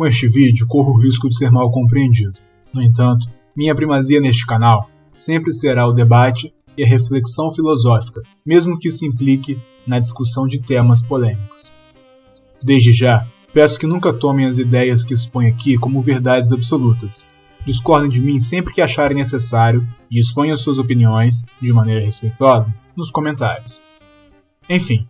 Com este vídeo, corro o risco de ser mal compreendido. No entanto, minha primazia neste canal sempre será o debate e a reflexão filosófica, mesmo que isso implique na discussão de temas polêmicos. Desde já, peço que nunca tomem as ideias que exponho aqui como verdades absolutas. Discordem de mim sempre que acharem necessário e exponham suas opiniões, de maneira respeitosa, nos comentários. Enfim.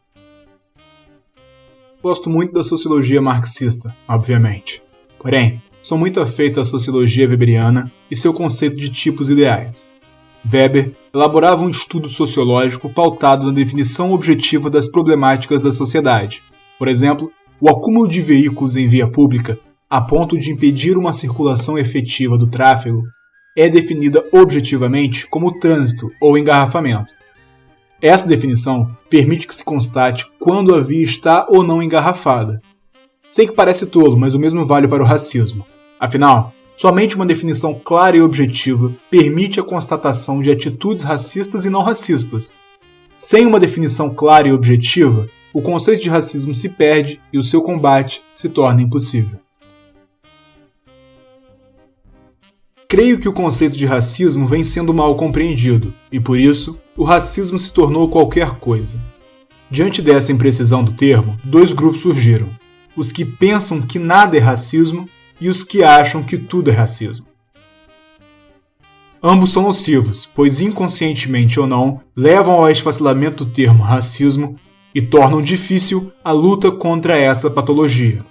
Gosto muito da sociologia marxista, obviamente. Porém, sou muito afeito à sociologia weberiana e seu conceito de tipos ideais. Weber elaborava um estudo sociológico pautado na definição objetiva das problemáticas da sociedade. Por exemplo, o acúmulo de veículos em via pública, a ponto de impedir uma circulação efetiva do tráfego, é definida objetivamente como trânsito ou engarrafamento. Essa definição permite que se constate quando a via está ou não engarrafada. Sei que parece tolo, mas o mesmo vale para o racismo. Afinal, somente uma definição clara e objetiva permite a constatação de atitudes racistas e não racistas. Sem uma definição clara e objetiva, o conceito de racismo se perde e o seu combate se torna impossível. Creio que o conceito de racismo vem sendo mal compreendido, e por isso, o racismo se tornou qualquer coisa. Diante dessa imprecisão do termo, dois grupos surgiram: os que pensam que nada é racismo e os que acham que tudo é racismo. Ambos são nocivos, pois inconscientemente ou não, levam ao esfacelamento do termo racismo e tornam difícil a luta contra essa patologia.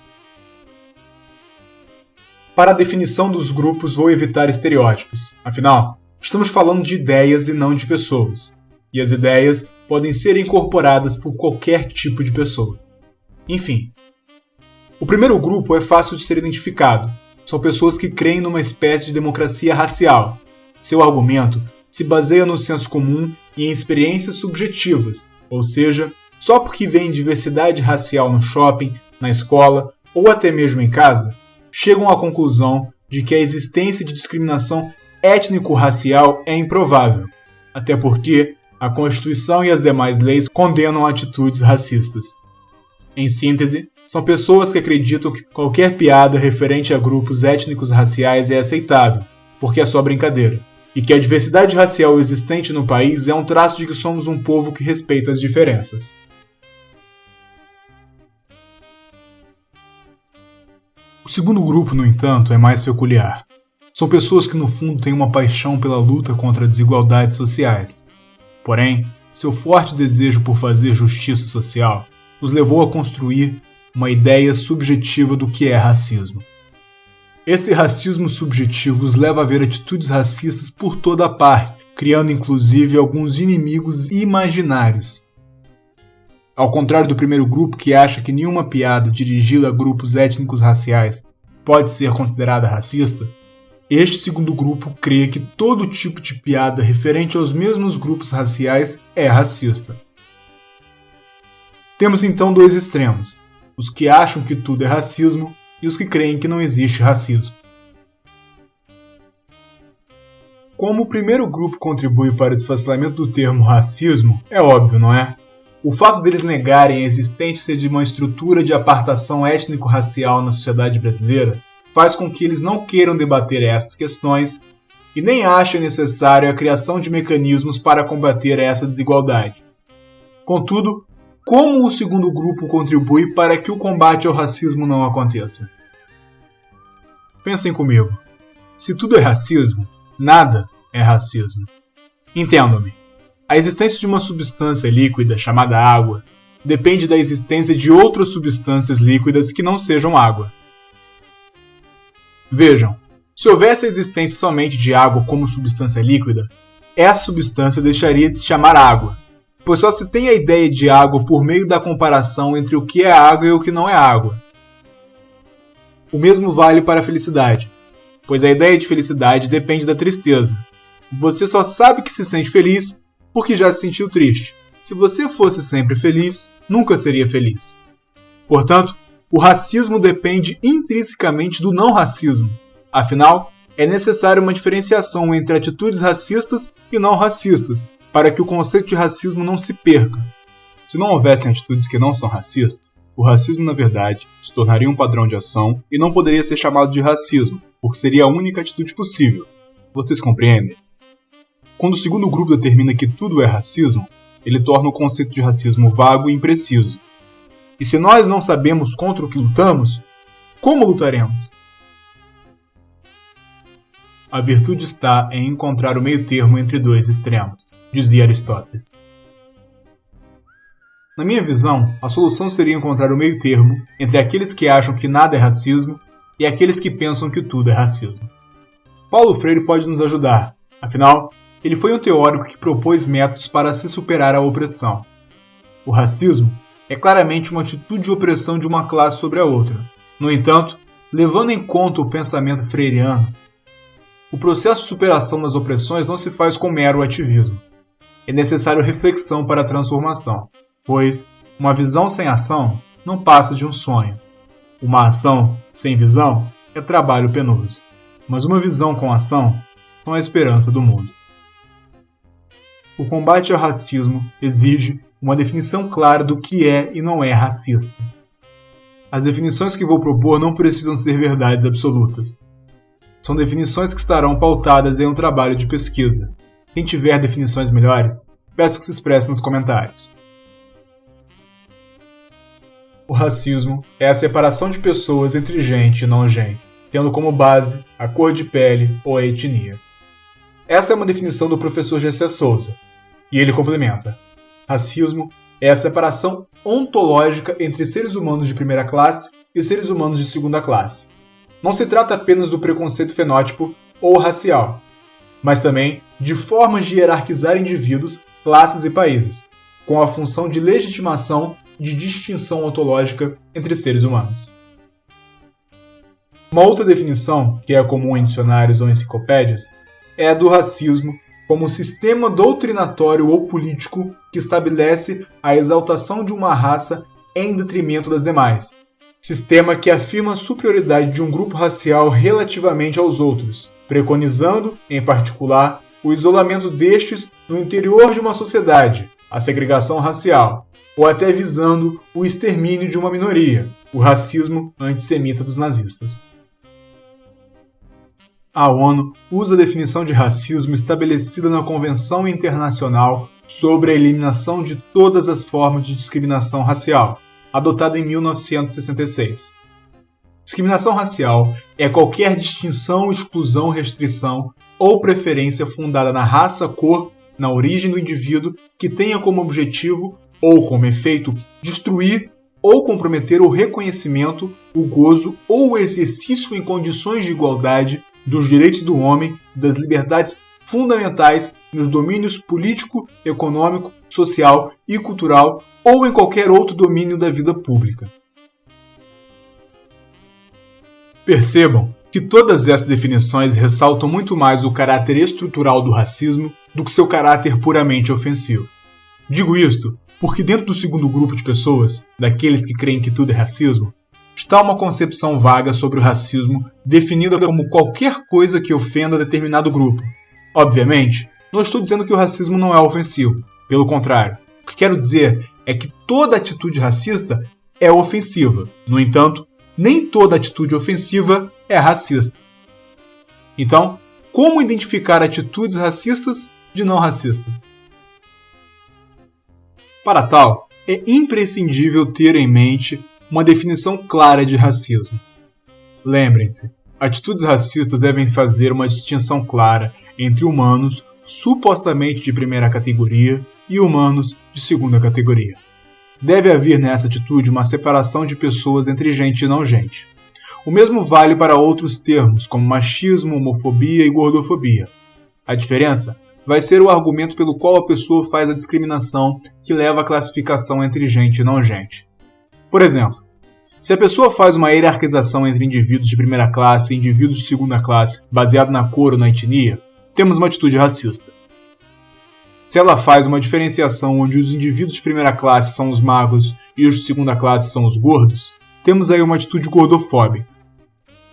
Para a definição dos grupos, vou evitar estereótipos. Afinal, estamos falando de ideias e não de pessoas. E as ideias podem ser incorporadas por qualquer tipo de pessoa. Enfim. O primeiro grupo é fácil de ser identificado. São pessoas que creem numa espécie de democracia racial. Seu argumento se baseia no senso comum e em experiências subjetivas, ou seja, só porque veem diversidade racial no shopping, na escola ou até mesmo em casa, chegam à conclusão de que a existência de discriminação étnico-racial é improvável, até porque a Constituição e as demais leis condenam atitudes racistas. Em síntese, são pessoas que acreditam que qualquer piada referente a grupos étnicos raciais é aceitável, porque é só brincadeira, e que a diversidade racial existente no país é um traço de que somos um povo que respeita as diferenças. O segundo grupo, no entanto, é mais peculiar. São pessoas que no fundo têm uma paixão pela luta contra desigualdades sociais. Porém, seu forte desejo por fazer justiça social os levou a construir uma ideia subjetiva do que é racismo. Esse racismo subjetivo os leva a ver atitudes racistas por toda a parte, criando inclusive alguns inimigos imaginários. Ao contrário do primeiro grupo que acha que nenhuma piada dirigida a grupos étnicos raciais pode ser considerada racista, este segundo grupo crê que todo tipo de piada referente aos mesmos grupos raciais é racista. Temos então dois extremos, os que acham que tudo é racismo e os que creem que não existe racismo. Como o primeiro grupo contribui para o esfacelamento do termo racismo, é óbvio, não é? O fato deles negarem a existência de uma estrutura de apartação étnico-racial na sociedade brasileira faz com que eles não queiram debater essas questões e nem achem necessário a criação de mecanismos para combater essa desigualdade. Contudo, como o segundo grupo contribui para que o combate ao racismo não aconteça? Pensem comigo. Se tudo é racismo, nada é racismo. Entendam-me. A existência de uma substância líquida chamada água depende da existência de outras substâncias líquidas que não sejam água. Vejam, se houvesse a existência somente de água como substância líquida, essa substância deixaria de se chamar água, pois só se tem a ideia de água por meio da comparação entre o que é água e o que não é água. O mesmo vale para a felicidade, pois a ideia de felicidade depende da tristeza. Você só sabe que se sente feliz porque já se sentiu triste. Se você fosse sempre feliz, nunca seria feliz. Portanto, o racismo depende intrinsecamente do não racismo. Afinal, é necessária uma diferenciação entre atitudes racistas e não racistas, para que o conceito de racismo não se perca. Se não houvessem atitudes que não são racistas, o racismo, na verdade, se tornaria um padrão de ação e não poderia ser chamado de racismo, porque seria a única atitude possível. Vocês compreendem? Quando o segundo grupo determina que tudo é racismo, ele torna o conceito de racismo vago e impreciso. E se nós não sabemos contra o que lutamos, como lutaremos? A virtude está em encontrar o meio-termo entre dois extremos, dizia Aristóteles. Na minha visão, a solução seria encontrar o meio-termo entre aqueles que acham que nada é racismo e aqueles que pensam que tudo é racismo. Paulo Freire pode nos ajudar, afinal, ele foi um teórico que propôs métodos para se superar a opressão. O racismo é claramente uma atitude de opressão de uma classe sobre a outra. No entanto, levando em conta o pensamento freiriano, o processo de superação das opressões não se faz com mero ativismo. É necessário reflexão para a transformação, pois uma visão sem ação não passa de um sonho. Uma ação sem visão é trabalho penoso, mas uma visão com ação são a esperança do mundo. O combate ao racismo exige uma definição clara do que é e não é racista. As definições que vou propor não precisam ser verdades absolutas. São definições que estarão pautadas em um trabalho de pesquisa. Quem tiver definições melhores, peço que se expresse nos comentários. O racismo é a separação de pessoas entre gente e não gente, tendo como base a cor de pele ou a etnia. Essa é uma definição do professor Gessé Souza, e ele complementa: racismo é a separação ontológica entre seres humanos de primeira classe e seres humanos de segunda classe. Não se trata apenas do preconceito fenótipo ou racial, mas também de formas de hierarquizar indivíduos, classes e países, com a função de legitimação e de distinção ontológica entre seres humanos. Uma outra definição, que é comum em dicionários ou enciclopédias, é a do racismo como um sistema doutrinatório ou político que estabelece a exaltação de uma raça em detrimento das demais. Sistema que afirma a superioridade de um grupo racial relativamente aos outros, preconizando, em particular, o isolamento destes no interior de uma sociedade, a segregação racial, ou até visando o extermínio de uma minoria, o racismo antissemita dos nazistas. A ONU usa a definição de racismo estabelecida na Convenção Internacional sobre a Eliminação de Todas as Formas de Discriminação Racial, adotada em 1966. Discriminação racial é qualquer distinção, exclusão, restrição ou preferência fundada na raça, cor, na origem do indivíduo que tenha como objetivo ou como efeito destruir ou comprometer o reconhecimento, o gozo ou o exercício em condições de igualdade dos direitos do homem e das liberdades fundamentais nos domínios político, econômico, social e cultural ou em qualquer outro domínio da vida pública. Percebam que todas essas definições ressaltam muito mais o caráter estrutural do racismo do que seu caráter puramente ofensivo. Digo isto porque dentro do segundo grupo de pessoas, daqueles que creem que tudo é racismo, está uma concepção vaga sobre o racismo definida como qualquer coisa que ofenda determinado grupo. Obviamente, não estou dizendo que o racismo não é ofensivo, pelo contrário. O que quero dizer é que toda atitude racista é ofensiva. No entanto, nem toda atitude ofensiva é racista. Então, como identificar atitudes racistas de não racistas? Para tal, é imprescindível ter em mente uma definição clara de racismo. Lembrem-se, atitudes racistas devem fazer uma distinção clara entre humanos supostamente de primeira categoria e humanos de segunda categoria. Deve haver nessa atitude uma separação de pessoas entre gente e não gente. O mesmo vale para outros termos, como machismo, homofobia e gordofobia. A diferença vai ser o argumento pelo qual a pessoa faz a discriminação que leva à classificação entre gente e não gente. Por exemplo, se a pessoa faz uma hierarquização entre indivíduos de primeira classe e indivíduos de segunda classe baseado na cor ou na etnia, temos uma atitude racista. Se ela faz uma diferenciação onde os indivíduos de primeira classe são os magros e os de segunda classe são os gordos, temos aí uma atitude gordofóbica.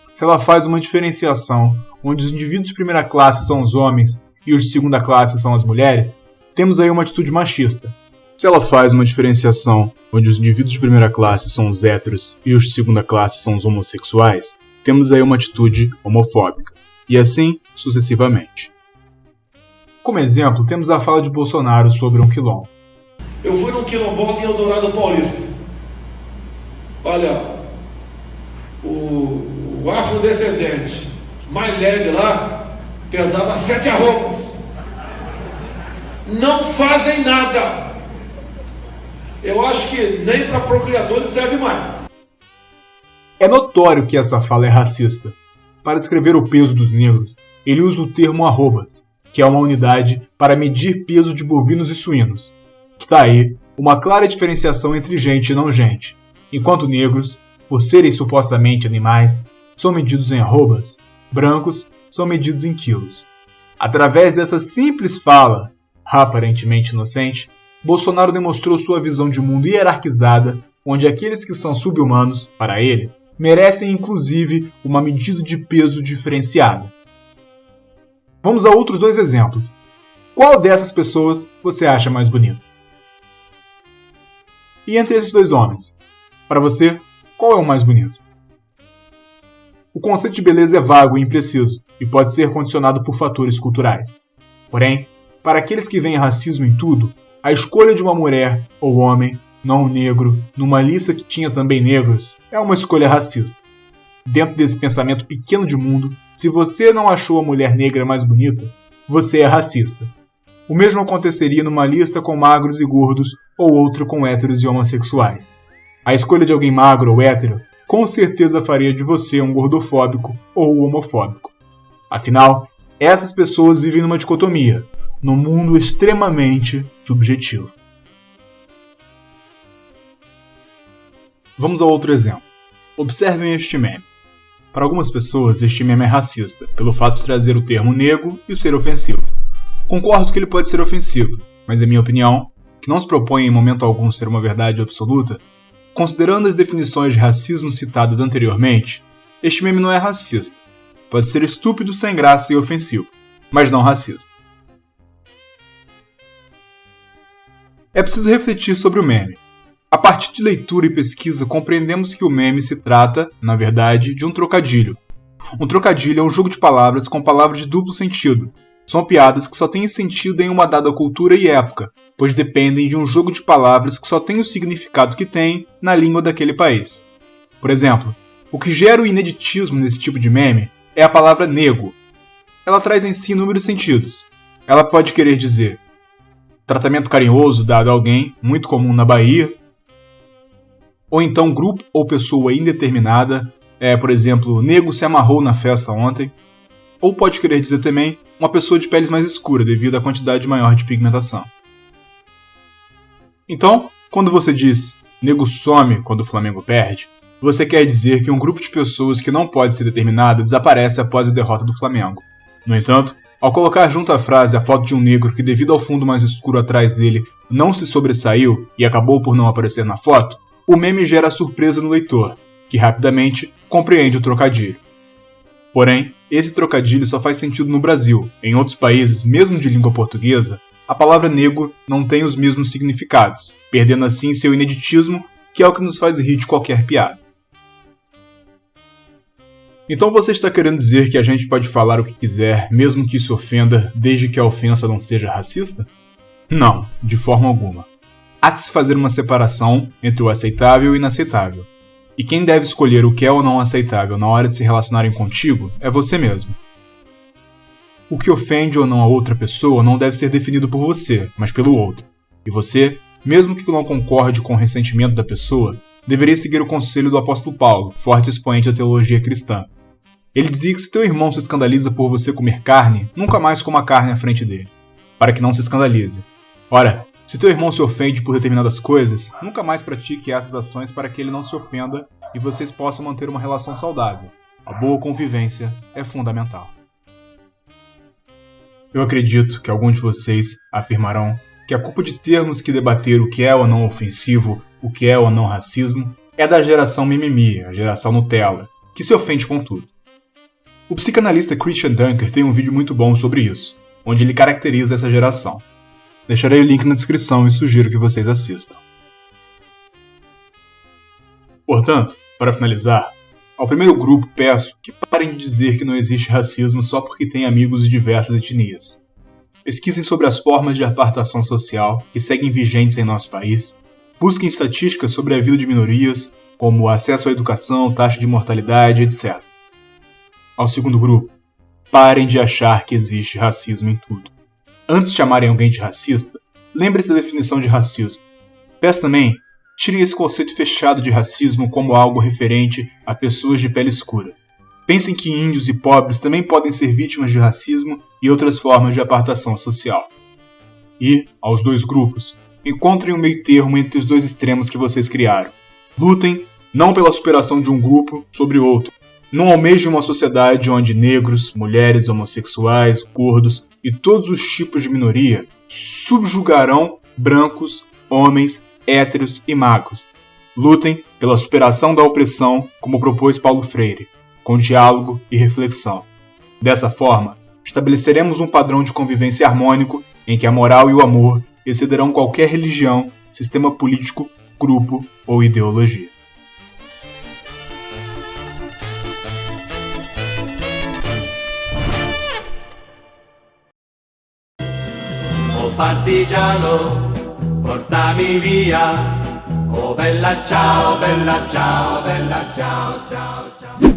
Se ela faz uma diferenciação onde os indivíduos de primeira classe são os homens e os de segunda classe são as mulheres, temos aí uma atitude machista. Se ela faz uma diferenciação onde os indivíduos de primeira classe são os héteros e os de segunda classe são os homossexuais, temos aí uma atitude homofóbica, e assim sucessivamente. Como exemplo, temos a fala de Bolsonaro sobre um quilombo. Eu fui num quilombola em Eldorado Paulista. Olha, o afrodescendente mais leve lá pesava 7 arrobas. Não fazem nada. Eu acho que nem para procriadores serve mais. É notório que essa fala é racista. Para descrever o peso dos negros, ele usa o termo arrobas, que é uma unidade para medir peso de bovinos e suínos. Está aí uma clara diferenciação entre gente e não gente, enquanto negros, por serem supostamente animais, são medidos em arrobas, brancos são medidos em quilos. Através dessa simples fala, aparentemente inocente, Bolsonaro demonstrou sua visão de mundo hierarquizada, onde aqueles que são sub-humanos, para ele, merecem inclusive uma medida de peso diferenciada. Vamos a outros 2 exemplos. Qual dessas pessoas você acha mais bonito? E entre esses 2 homens, para você, qual é o mais bonito? O conceito de beleza é vago e impreciso e pode ser condicionado por fatores culturais. Porém, para aqueles que veem racismo em tudo, a escolha de uma mulher ou homem, não negro, numa lista que tinha também negros, é uma escolha racista. Dentro desse pensamento pequeno de mundo, se você não achou a mulher negra mais bonita, você é racista. O mesmo aconteceria numa lista com magros e gordos ou outro com héteros e homossexuais. A escolha de alguém magro ou hétero com certeza faria de você um gordofóbico ou homofóbico. Afinal, essas pessoas vivem numa dicotomia, num mundo extremamente subjetivo. Vamos a outro exemplo. Observem este meme. Para algumas pessoas, este meme é racista, pelo fato de trazer o termo negro e ser ofensivo. Concordo que ele pode ser ofensivo, mas em minha opinião, que não se propõe em momento algum ser uma verdade absoluta, considerando as definições de racismo citadas anteriormente, este meme não é racista. Pode ser estúpido, sem graça e ofensivo, mas não racista. É preciso refletir sobre o meme. A partir de leitura e pesquisa, compreendemos que o meme se trata, na verdade, de um trocadilho. Um trocadilho é um jogo de palavras com palavras de duplo sentido. São piadas que só têm sentido em uma dada cultura e época, pois dependem de um jogo de palavras que só tem o significado que tem na língua daquele país. Por exemplo, o que gera o ineditismo nesse tipo de meme é a palavra nego. Ela traz em si inúmeros sentidos. Ela pode querer dizer tratamento carinhoso dado a alguém, muito comum na Bahia, ou então grupo ou pessoa indeterminada, por exemplo, nego se amarrou na festa ontem, ou pode querer dizer também uma pessoa de pele mais escura devido à quantidade maior de pigmentação. Então, quando você diz nego some quando o Flamengo perde, você quer dizer que um grupo de pessoas que não pode ser determinada desaparece após a derrota do Flamengo. No entanto, ao colocar junto à frase a foto de um negro que devido ao fundo mais escuro atrás dele não se sobressaiu e acabou por não aparecer na foto, o meme gera surpresa no leitor, que rapidamente compreende o trocadilho. Porém, esse trocadilho só faz sentido no Brasil. Em outros países, mesmo de língua portuguesa, a palavra negro não tem os mesmos significados, perdendo assim seu ineditismo, que é o que nos faz rir de qualquer piada. Então você está querendo dizer que a gente pode falar o que quiser, mesmo que isso ofenda, desde que a ofensa não seja racista? Não, de forma alguma. Há que se fazer uma separação entre o aceitável e o inaceitável. E quem deve escolher o que é ou não aceitável na hora de se relacionarem contigo é você mesmo. O que ofende ou não a outra pessoa não deve ser definido por você, mas pelo outro. E você, mesmo que não concorde com o ressentimento da pessoa, deveria seguir o conselho do apóstolo Paulo, forte expoente da teologia cristã. Ele dizia que se teu irmão se escandaliza por você comer carne, nunca mais coma carne à frente dele, para que não se escandalize. Ora, se teu irmão se ofende por determinadas coisas, nunca mais pratique essas ações para que ele não se ofenda e vocês possam manter uma relação saudável. A boa convivência é fundamental. Eu acredito que alguns de vocês afirmarão que a culpa de termos que debater o que é ou não ofensivo, o que é ou não racismo, é da geração mimimi, a geração Nutella, que se ofende com tudo. O psicanalista Christian Dunker tem um vídeo muito bom sobre isso, onde ele caracteriza essa geração. Deixarei o link na descrição e sugiro que vocês assistam. Portanto, para finalizar, ao primeiro grupo peço que parem de dizer que não existe racismo só porque têm amigos de diversas etnias. Pesquisem sobre as formas de apartação social que seguem vigentes em nosso país, busquem estatísticas sobre a vida de minorias, como o acesso à educação, taxa de mortalidade, etc. Ao segundo grupo, parem de achar que existe racismo em tudo. Antes de chamarem alguém de racista, lembre-se da definição de racismo. Peço também, tirem esse conceito fechado de racismo como algo referente a pessoas de pele escura. Pensem que índios e pobres também podem ser vítimas de racismo e outras formas de apartação social. E, aos dois grupos, encontrem um meio termo entre os dois extremos que vocês criaram. Lutem não pela superação de um grupo sobre outro. Não almejem uma sociedade onde negros, mulheres, homossexuais, gordos e todos os tipos de minoria subjugarão brancos, homens, héteros e magros. Lutem pela superação da opressão, como propôs Paulo Freire, com diálogo e reflexão. Dessa forma, estabeleceremos um padrão de convivência harmônico em que a moral e o amor excederão qualquer religião, sistema político, grupo ou ideologia. Oh partigiano, portami via. Oh bella ciao, ciao, ciao, ciao.